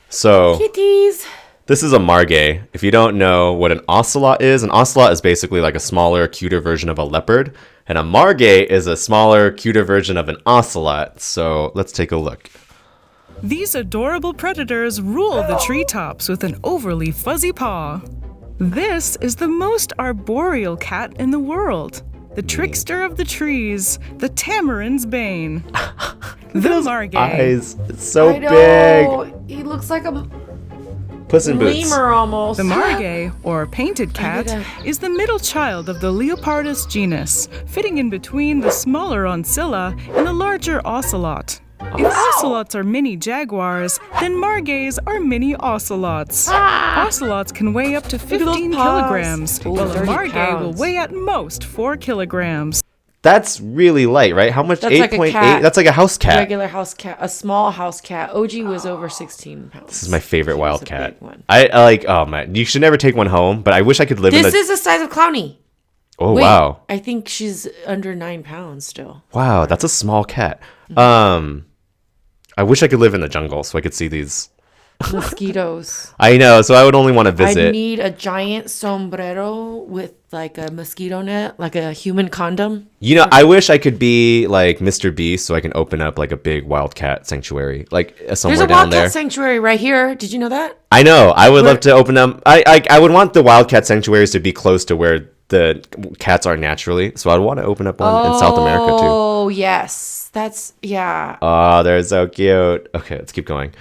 So Kitties. this is a margay. If you don't know what an ocelot is basically like a smaller, cuter version of a leopard. And a margay is a smaller, cuter version of an ocelot. So let's take a look. These adorable predators rule the treetops with an overly fuzzy paw. This is the most arboreal cat in the world. The trickster of the trees, the tamarind's bane. The margay. Eyes, it's so I know. big. He looks like a Puss in Boots. lemur almost. The margay, or painted cat, is the middle child of the Leopardus genus, fitting in between the smaller oncilla and the larger ocelot. If ocelots are mini jaguars, then margays are mini ocelots. Ocelots can weigh up to 15 kilograms, while a 30 margay will pounds. weigh at most 4 kilograms. That's really light, right? How much? That's like a 8.8? cat. That's like a house cat. Regular house cat, a small house cat. OG was over 16 pounds. This is my favorite She was wild a cat. big one. I like, oh man, you should never take one home, but I wish I could live in This the... is the size of Clowny. Oh, Wait, wow. I think she's under 9 pounds still. Wow, that's a small cat. Mm-hmm. I wish I could live in the jungle so I could see these. Mosquitoes. I know, so I would only want to I visit. need a giant sombrero with like a mosquito net, like a human condom. You know, I wish I could be like Mr. Beast so I can open up like a big wildcat sanctuary, like somewhere There's a down wildcat there. sanctuary right here. Did you know that? I know. I would love to open up. I would want the wildcat sanctuaries to be close to where the cats are naturally. So I'd want to open up one in South America too. Oh, yes. That's, yeah. Oh, they're so cute. Okay, let's keep going.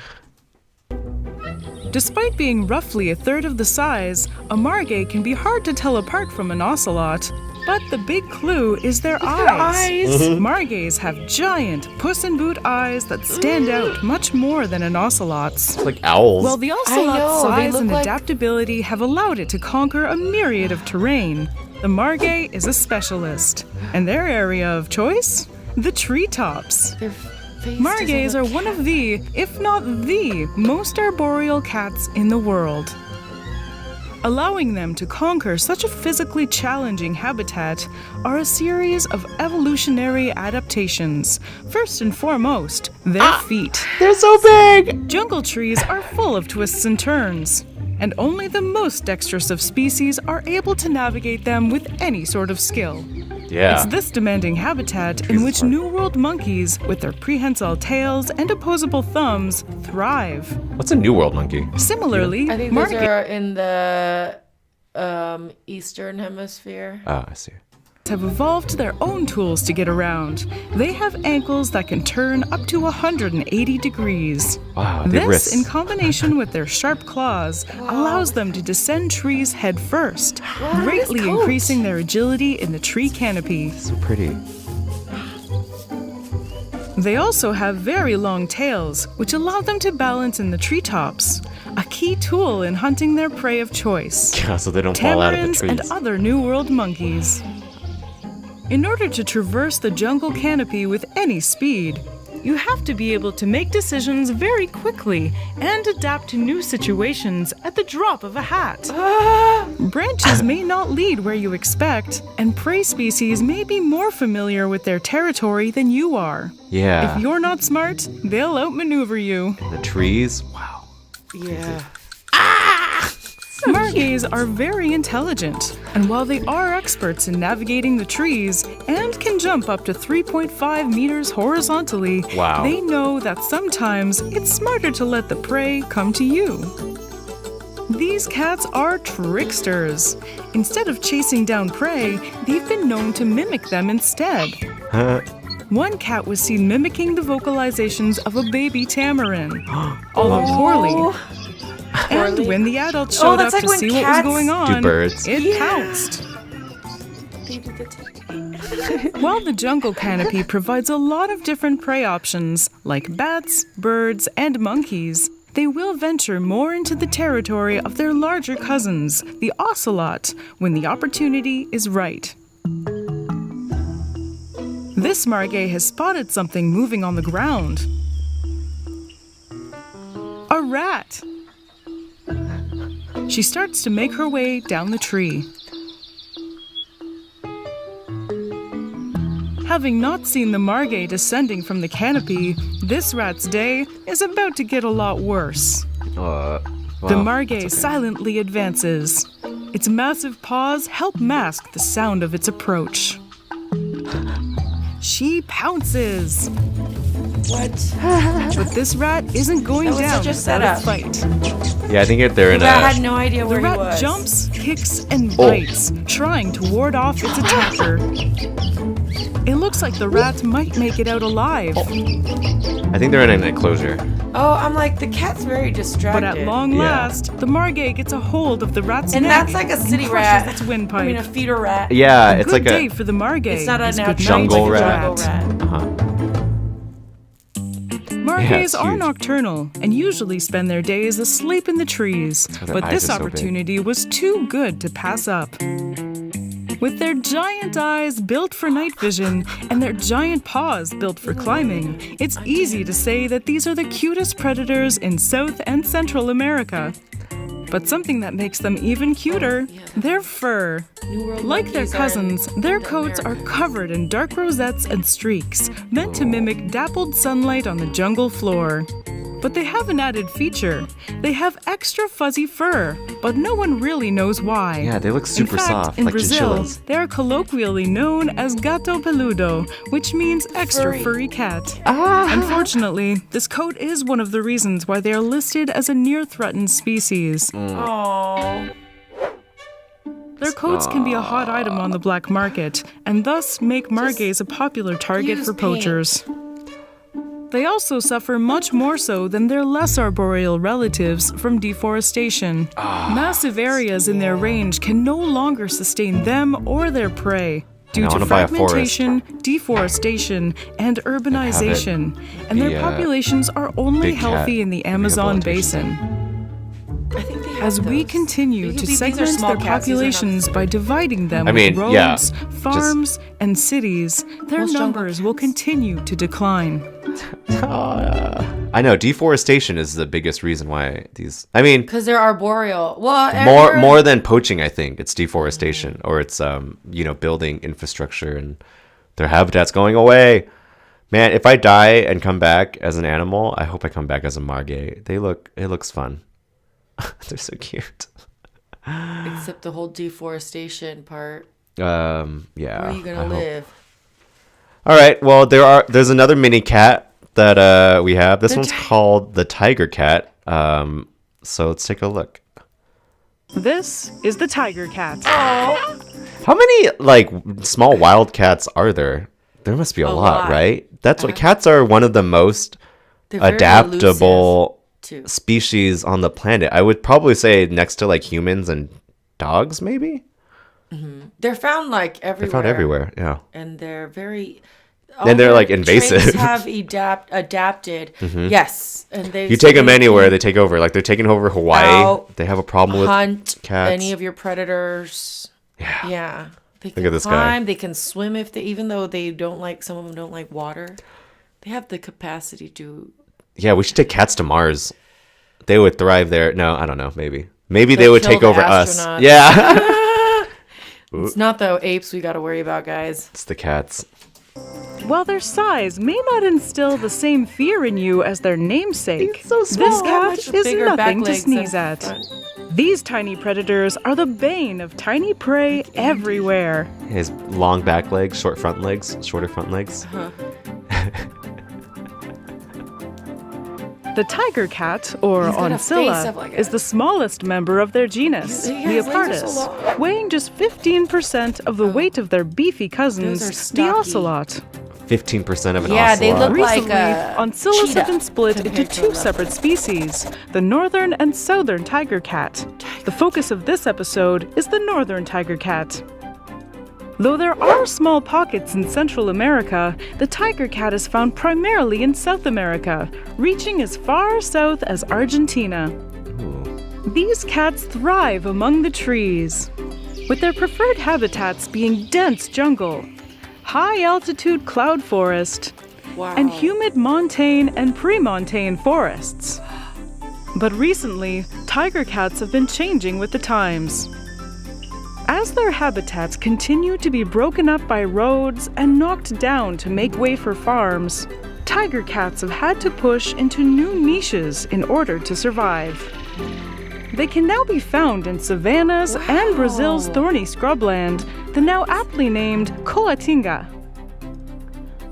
Despite being roughly a third of the size, a margay can be hard to tell apart from an ocelot. But the big clue is their eyes. Margays have giant Puss in Boot eyes that stand out much more than an ocelot's. It's like owls. Well, the ocelot's know, they size look and like- adaptability have allowed it to conquer a myriad of terrain. The margay is a specialist. And their area of choice? The treetops. Their face Margays doesn't are look one of the, if not the, most arboreal cats in the world. Allowing them to conquer such a physically challenging habitat are a series of evolutionary adaptations. First and foremost, their feet. they're so big. Jungle trees are full of twists and turns, and only the most dexterous of species are able to navigate them with any sort of skill. Yeah. It's this demanding habitat in which New World monkeys, with their prehensile tails and opposable thumbs, thrive. What's a New World monkey? Similarly, I think those margays are in the Eastern Hemisphere. Oh, I see. have evolved their own tools to get around. They have ankles that can turn up to 180 degrees. Wow, they This, wrists. in combination with their sharp claws, allows them to descend trees head first, greatly coat. increasing their agility in the tree canopy. So pretty. They also have very long tails, which allow them to balance in the treetops, a key tool in hunting their prey of choice. Yeah, so they don't fall out of the Tamarins trees. and other New World monkeys. In order to traverse the jungle canopy with any speed, you have to be able to make decisions very quickly and adapt to new situations at the drop of a hat. Branches may not lead where you expect, and prey species may be more familiar with their territory than you are. Yeah. If you're not smart, they'll outmaneuver you. The trees. Wow. Yeah. Margays are very intelligent, and while they are experts in navigating the trees and can jump up to 3.5 meters horizontally, Wow. they know that sometimes it's smarter to let the prey come to you. These cats are tricksters. Instead of chasing down prey, they've been known to mimic them instead. One cat was seen mimicking the vocalizations of a baby tamarin, although poorly. And when the adult showed that's up like to when see what was cats going on, birds. it pounced. While the jungle canopy provides a lot of different prey options, like bats, birds, and monkeys, they will venture more into the territory of their larger cousins, the ocelot, when the opportunity is right. This margay has spotted something moving on the ground. A rat. She starts to make her way down the tree. Having not seen the margay descending from the canopy, this rat's day is about to get a lot worse. Well, The Margay that's okay. silently advances. Its massive paws help mask the sound of its approach. She pounces, What? but this rat isn't going That was down such a without a setup. fight. Yeah, I think they're in I had a. no idea The where he rat was. jumps, kicks, and bites, trying to ward off its attacker. It looks like the rat might make it out alive, I think they're in an enclosure. Oh, I'm like, the cat's very distracted. but at long Yeah. last, the Margay gets a hold of the rat's And neck that's like a city and rat. crushes its windpipe. I mean, a feeder rat. Yeah, A it's good like day a. for the Margay. It's not a is good natural night jungle for the rat. jungle rat. Margays it's are huge. nocturnal and usually spend their days asleep in the trees, why their but eyes this are so big. opportunity was too good to pass up. With their giant eyes built for night vision and their giant paws built for climbing, it's easy to say that these are the cutest predators in South and Central America. But something that makes them even cuter, their fur. New World Like their monkeys are cousins, in their coats are America. covered in dark rosettes and streaks, meant to mimic dappled sunlight on the jungle floor. But they have an added feature. They have extra fuzzy fur, but no one really knows why. Yeah, they look super in fact, soft, in like Brazil, chinchillas. they are colloquially known as gato peludo, which means extra furry cat. Unfortunately, this coat is one of the reasons why they are listed as a near-threatened species. Aww. Their coats can be a hot item on the black market, and thus make margays a popular target use for paint. poachers. They also suffer much more so than their less arboreal relatives from deforestation. Massive areas in their range can no longer sustain them or their prey due I to wanna buy a forest. fragmentation, deforestation, and urbanization, and their the, populations are only big cat healthy in the Amazon rehabilitation basin. I think they have As we those. continue to These are segment small their cats, these are not populations by dividing them I mean, with yeah, roads, farms, and cities, their Most jungle numbers will cats. continue to decline. I know deforestation is the biggest reason why these. I mean, Because they're arboreal. Well, more than poaching, I think it's deforestation, or it's building infrastructure and their habitats going away. Man, if I die and come back as an animal, I hope I come back as a margay. It looks fun. They're so cute. Except the whole deforestation part. Yeah. Where are you I gonna hope. live? All right. Well, there's another mini cat that we have. This one's called the tiger cat. So let's take a look. This is the tiger cat. Oh, How many like small wild cats are there? There must be a lot, lot. right? That's what cats are, one of the most they're very adaptable elusive, too. species on the planet. I would probably say next to like humans and dogs, maybe. They're found like They're everywhere. found everywhere. Yeah. And they're very. And they're, all like, their invasive. traits have adapted. Yes, and they. You take them anywhere, they take over. Like they're taking over Hawaii. Out, They have a problem with hunt cats. any of your predators. Yeah. Yeah. They Look can at this guy. climb, they can swim if they, even though they don't like, some of them don't like water. They have the capacity to. Yeah, we should take cats to Mars. They would thrive there. No, I don't know. Maybe they They'll would kill take the over us. astronauts. Yeah. It's not the apes we got to worry about, guys. It's the cats. While their size may not instill the same fear in you as their namesake, so small. this cat Much is bigger nothing back to legs sneeze than at. front. These tiny predators are the bane of tiny prey everywhere. His long back legs, shorter front legs. The tiger cat, or He's got a face of Ocelot, like a- is the smallest member of their genus, He has the legs so Leopardus, long. weighing just 15% of the weight of their beefy cousins, Those are the stocky. Ocelot. 15% of an Yeah, they ocelot. look like Recently, a ocelots have cheetah been split into compared to two a separate species, the northern and southern tiger cat. The focus of this episode is the northern tiger cat. Though there are small pockets in Central America, the tiger cat is found primarily in South America, reaching as far south as Argentina. These cats thrive among the trees, with their preferred habitats being dense jungle, high-altitude cloud forest, wow. and humid montane and pre-montane forests. But recently, tiger cats have been changing with the times. As their habitats continue to be broken up by roads and knocked down to make way for farms, tiger cats have had to push into new niches in order to survive. They can now be found in savannas and Brazil's thorny scrubland, the now aptly named Caatinga.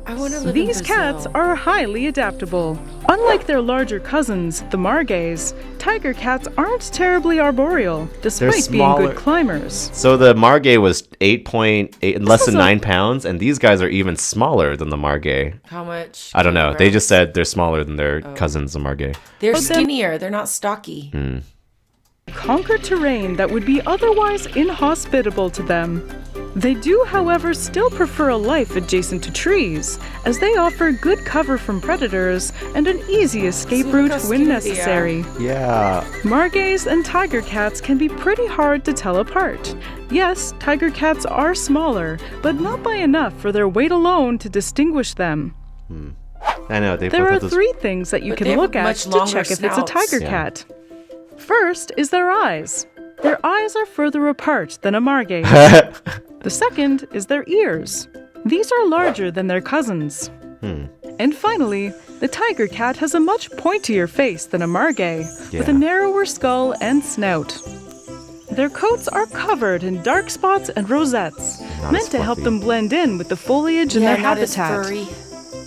I want to live These in Brazil. cats are highly adaptable. Unlike their larger cousins, the Margays, tiger cats aren't terribly arboreal, despite being smaller. good climbers. So the Margay was 8.8, less than is a- 9 pounds, and these guys are even smaller than the Margay. How much? I don't know. They kilograms? just said they're smaller than their cousins, the Margay. They're But then- skinnier. They're not stocky. Conquer terrain that would be otherwise inhospitable to them. They do, however, still prefer a life adjacent to trees, as they offer good cover from predators and an easy escape See, route look how when skinny they necessary. Yeah. Margays and tiger cats can be pretty hard to tell apart. Yes, tiger cats are smaller, but not by enough for their weight alone to distinguish them. I know. They There both are have this. 3 things that you But they can have look at much to longer check if it's a snouts. tiger Yeah. cat. First is their eyes. Their eyes are further apart than a Margay's. The second is their ears. These are larger than their cousins. And finally, the tiger cat has a much pointier face than a Margay, with a Yeah. narrower skull and snout. Their coats are covered in dark spots and rosettes, Not meant as to help fluffy. them blend in with the foliage in Yeah, their not as habitat. furry.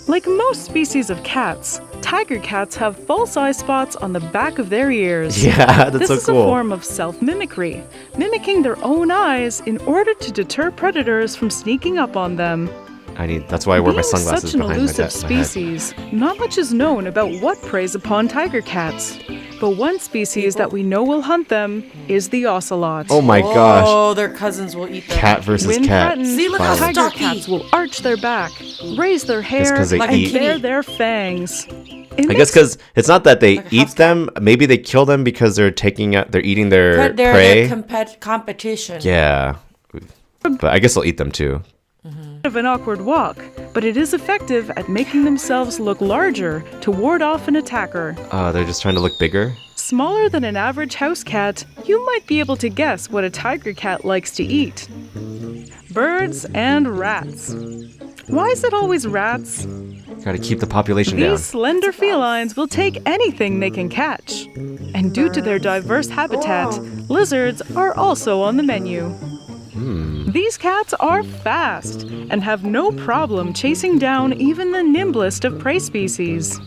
Like most species of cats, tiger cats have false eye spots on the back of their ears. Yeah, that's This so is cool. a form of self-mimicry, mimicking their own eyes in order to deter predators from sneaking up on them. That's why I wear my Being sunglasses such an behind elusive my head. species, not much is known about what preys upon tiger cats. But one species that we know will hunt them is the ocelot. Oh my gosh. Oh, their cousins will eat them. Cat versus When cat. threatened, See, look how tiger stocky. cats will arch their back, raise their hair, 'cause they and eat. bare their fangs. I guess because it's not that they eat them. Maybe they kill them because they're eating their But they're prey. in a competition. Yeah. But I guess they'll eat them too. of an awkward walk, but it is effective at making themselves look larger to ward off an attacker. They're just trying to look bigger. Smaller than an average house cat, you might be able to guess what a tiger cat likes to eat. Birds and rats. Why is it always rats? Gotta keep the population down. These slender felines will take anything they can catch. And due to their diverse habitat, lizards are also on the menu. These cats are fast and have no problem chasing down even the nimblest of prey species.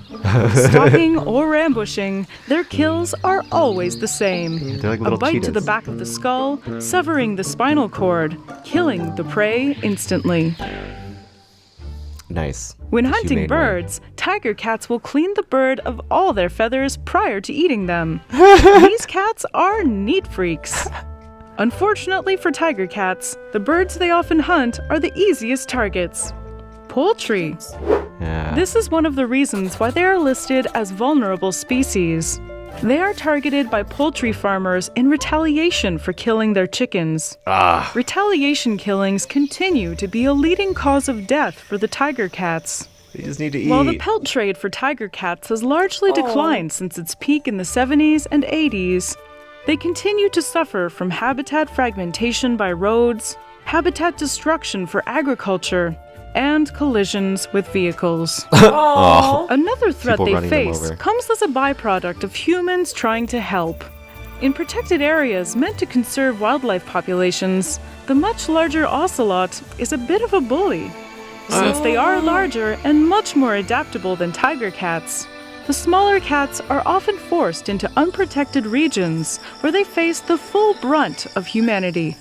Stalking or ambushing, their kills are always the same. They're like A little bite to cheetahs. the back of the skull, severing the spinal cord, killing the prey instantly. Nice. When The hunting humane way. birds, tiger cats will clean the bird of all their feathers prior to eating them. These cats are neat freaks. Unfortunately for tiger cats, the birds they often hunt are the easiest targets. Poultry. Yeah. This is one of the reasons why they are listed as vulnerable species. They are targeted by poultry farmers in retaliation for killing their chickens. Retaliation killings continue to be a leading cause of death for the tiger cats. They just need to eat. While the pelt trade for tiger cats has largely declined since its peak in the 70s and 80s, they continue to suffer from habitat fragmentation by roads, habitat destruction for agriculture, and collisions with vehicles. Oh. Another threat People they running them face over. comes as a byproduct of humans trying to help. In protected areas meant to conserve wildlife populations, the much larger ocelot is a bit of a bully. Since they are larger and much more adaptable than tiger cats, the smaller cats are often forced into unprotected regions where they face the full brunt of humanity.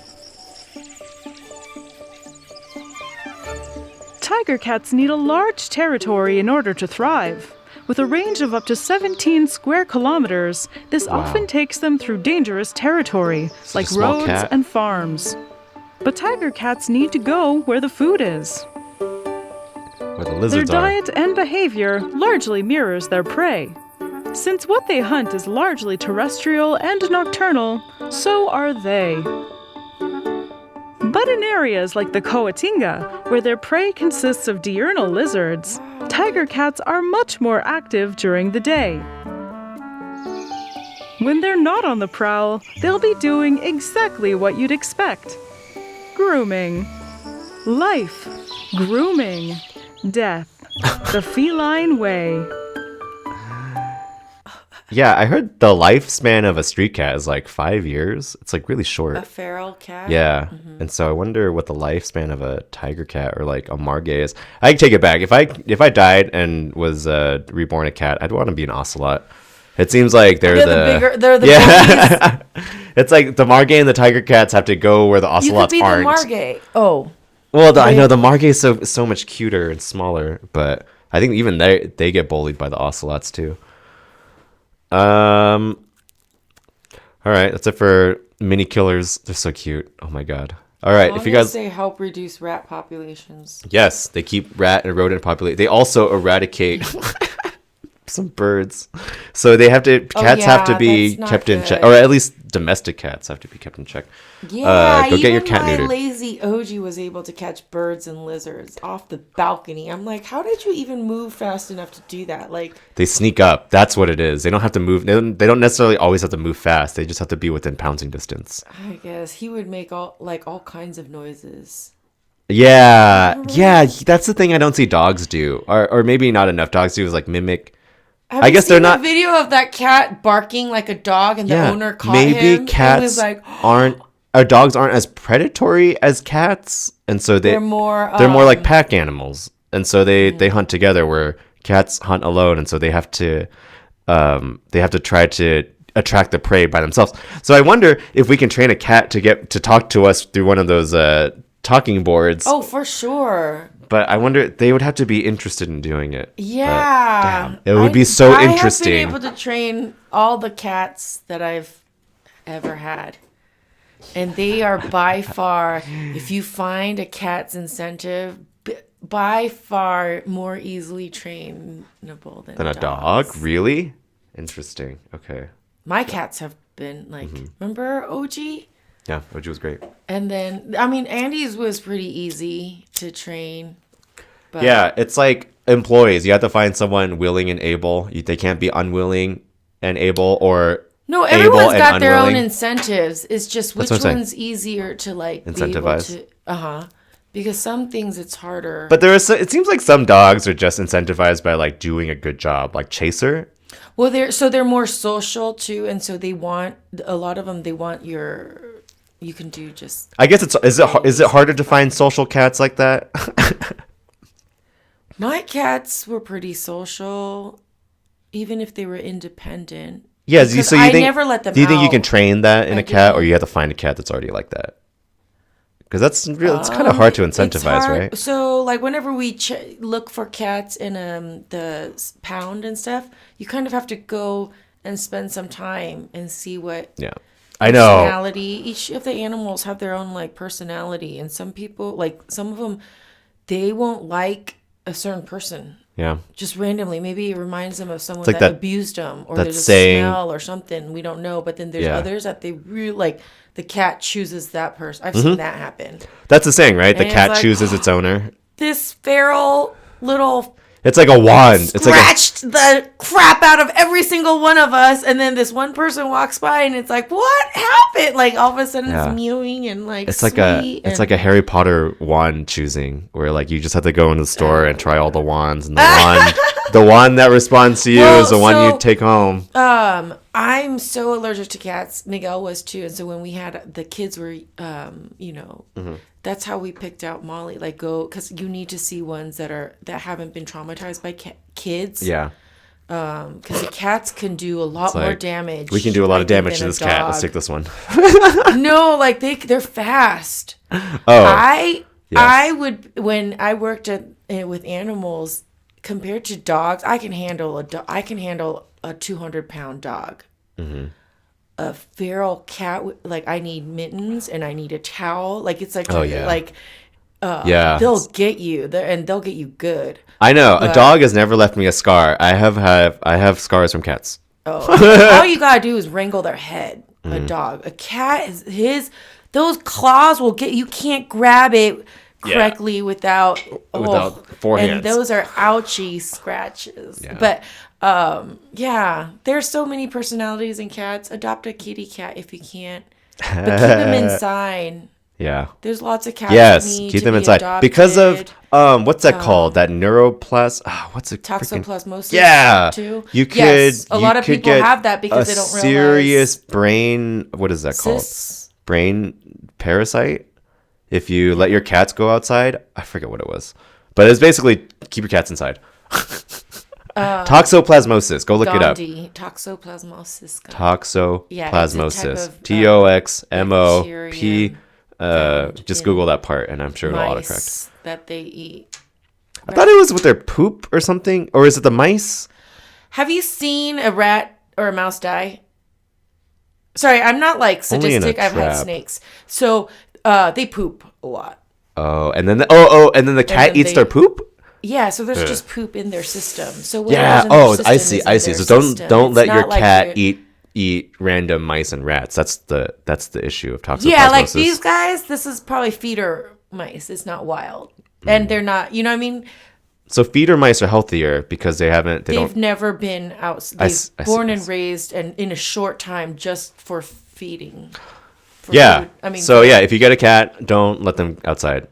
Tiger cats need a large territory in order to thrive. With a range of up to 17 square kilometers, this often takes them through dangerous territory, like a small roads cat. and farms. But tiger cats need to go where the food is. Where the Their lizards are. diet and behavior largely mirrors their prey. Since what they hunt is largely terrestrial and nocturnal, so are they. But in areas like the Caatinga, where their prey consists of diurnal lizards, tiger cats are much more active during the day. When they're not on the prowl, they'll be doing exactly what you'd expect. Grooming. Life. Grooming. Death. The feline way. Yeah, I heard the lifespan of a street cat is like 5 years. It's like really short. A feral cat? Yeah. And so I wonder what the lifespan of a tiger cat or like a Margay is. I take it back. If I died and was reborn a cat, I'd want to be an Ocelot. It seems like they're they're the yeah. It's like the Margay and the tiger cats have to go where the You could ocelots be aren't. the Margay. Oh. Well, I know the Margay is so much cuter and smaller, but I think even they get bullied by the ocelots too. All right, that's it for mini killers. They're so cute. Oh my god. All right, if you guys they help reduce rat populations. yes, they keep rat and rodent populate. They also eradicate some birds. So they have to cats have to be that's not kept in check, good. or at least domestic cats have to be kept in check. Yeah, go get your even cat my neutered. lazy OG was able to catch birds and lizards off the balcony. I'm like, how did you even move fast enough to do that? Like, They sneak up. That's what it is. They don't have to move. They don't necessarily always have to move fast. They just have to be within pouncing distance. I guess he would make all kinds of noises. Yeah, yeah. That's the thing I don't see dogs do, or maybe not enough dogs do is like mimic. Have I you guess they're seen not. the video of that cat barking like a dog, and the Yeah, owner caught maybe him. And cats was like, aren't. Or dogs aren't as predatory as cats, and so they're more like pack animals, and so they hunt together. Where cats hunt alone, and so they have to try to attract the prey by themselves. So I wonder if we can train a cat to talk to us through one of those talking boards. Oh, for sure. But I wonder they would have to be interested in doing it. Yeah, It would be so I interesting. I have been able to train all the cats that I've ever had, and they are by far, if you find a cat's incentive, by far more easily trainable than a dogs. dog, really? Interesting. Okay. My cats have been like, remember OG? Yeah, Oji was great. And then, I mean, Andy's was pretty easy to train. But Yeah, it's like employees. You have to find someone willing and able. They can't be unwilling and able, or No, able everyone's and got their own unwilling. incentives. It's just which That's what I'm saying. one's easier to like Incentivize. Be able to, because some things it's harder. But it seems like some dogs are just incentivized by like doing a good job, like Chaser. well, they're more social too, and so they want a lot of them. They want you can do just. I guess is it harder to find social cats like that? My cats were pretty social, even if they were independent. Yeah, Because so you I think never let them do you think you out. can train that in I a cat, or don't. you have to find a cat that's already like that? Because that's real. It's kind of hard to It's incentivize, hard. right? So, like, whenever we look for cats in the pound and stuff, you kind of have to go and spend some time and see what Yeah, I know. personality. Each of the animals have their own like personality, and some people, like some of them, they won't like a certain person. Yeah, Just randomly, maybe it reminds them of someone like that that- abused them, or that there's a saying- smell or something we don't know. But then there's Yeah. others that they really like. The cat chooses that person. I've seen that happen. that's the saying, right? The And it's cat like, chooses its owner. This feral little It's like a wand. It's like scratched the crap out of every single one of us, and then this one person walks by, and it's like, what happened? Like all of a sudden, Yeah. it's mewing and like it's like a Harry Potter wand choosing, where like you just have to go into the store and try all the wands, and the wand that responds to you Well, is the one so- you take home. I'm so allergic to cats. Miguel was too, and so when we had the kids were, that's how we picked out Molly. Like because you need to see ones that haven't been traumatized by kids. Yeah, Because the cats can do a lot more like, damage. we can do a lot I of think, damage to than a this cat. Let's dog. take this one. No, like they're fast. Oh, I would when I worked with animals compared to dogs. I can handle a 200-pound dog. Mm-hmm. A feral cat, like I need mittens and I need a towel. Like it's like Oh, yeah. like yeah. they'll get you there and they'll get you good. I know a dog has never left me a scar. I have scars from cats. All you gotta do is wrangle their head. Mm-hmm. A dog, a cat is those claws will get you. Can't grab it correctly without four hands. And those are ouchy scratches. Yeah. But there's so many personalities in cats. Adopt a kitty cat if you can't, but keep them inside. Yeah. There's lots of cats. Yes, that need keep to them be inside adopted. because of what's that called? That neuroplas. What's it? Toxoplasmosis. Yeah, Too. you could. Yes, a you lot of could people get have that because a they don't realize. serious brain. What is that called? Cysts. Brain parasite. If you let your cats go outside, I forget what it was, but it's basically keep your cats inside. Toxoplasmosis. Go look it up. Gandhi. Toxoplasmosis. Toxoplasmosis. Bacterium TOXMOP. Just in Google that part, and I'm sure it'll autocorrect. mice that they eat. I thought it was with their poop or something, or is it the mice? Have you seen a rat or a mouse die? Sorry, I'm not like Only in a sadistic. I've had trap. snakes, so they poop a lot. Oh, and then the cat then eats they- their poop. Yeah, so there's just poop in their system. So Yeah. whatever's in their Oh, system I see. is in I see. their So system. don't It's let your not like cat you're- eat random mice and rats. That's the issue of toxoplasmosis. Yeah, like these guys. This is probably feeder mice. It's not wild, and they're not. You know what I mean? So feeder mice are healthier because they They've never been out. I They've see, born I and see. raised, and in a short time, just for feeding. For Yeah. food. I mean, so yeah, if you get a cat, don't let them outside.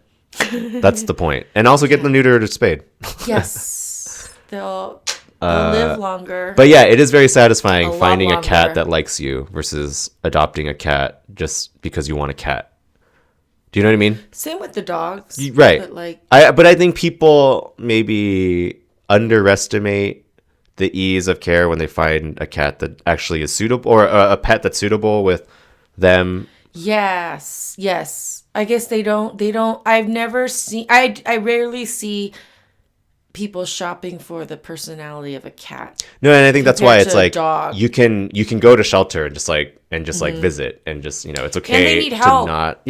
That's the point. And also get them neutered or spayed. yes, they'll live longer. But yeah, it is very A satisfying lot finding a cat longer. that likes you versus adopting a cat just because you want a cat. Do you know what I mean? Same with the dogs, Right. But like, But I think people maybe underestimate the ease of care when they find a cat that actually is suitable or a pet that's suitable with them. yes. I guess they don't. I've never seen. I rarely see people shopping for the personality of a cat. No, and I think that's why Compared it's to a like dog. you can go to shelter and just like visit and just it's okay need to help. not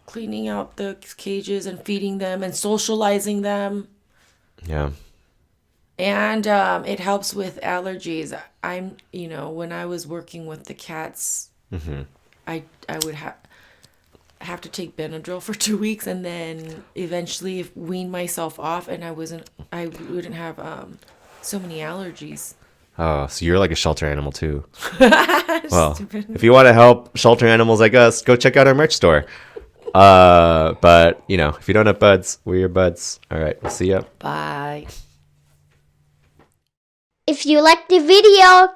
Cleaning out the cages and feeding them and socializing them. yeah. And it helps with allergies. When I was working with the cats, I would have to take Benadryl for 2 weeks and then eventually wean myself off, and I wouldn't have so many allergies. Oh, so you're like a shelter animal too. Well, if you want to help shelter animals like us, go check out our merch store. But if you don't have buds, we're your buds. All right, we'll see ya. Bye. If you like the video,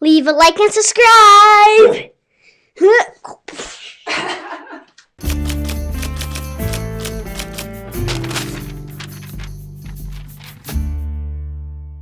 leave a like and subscribe.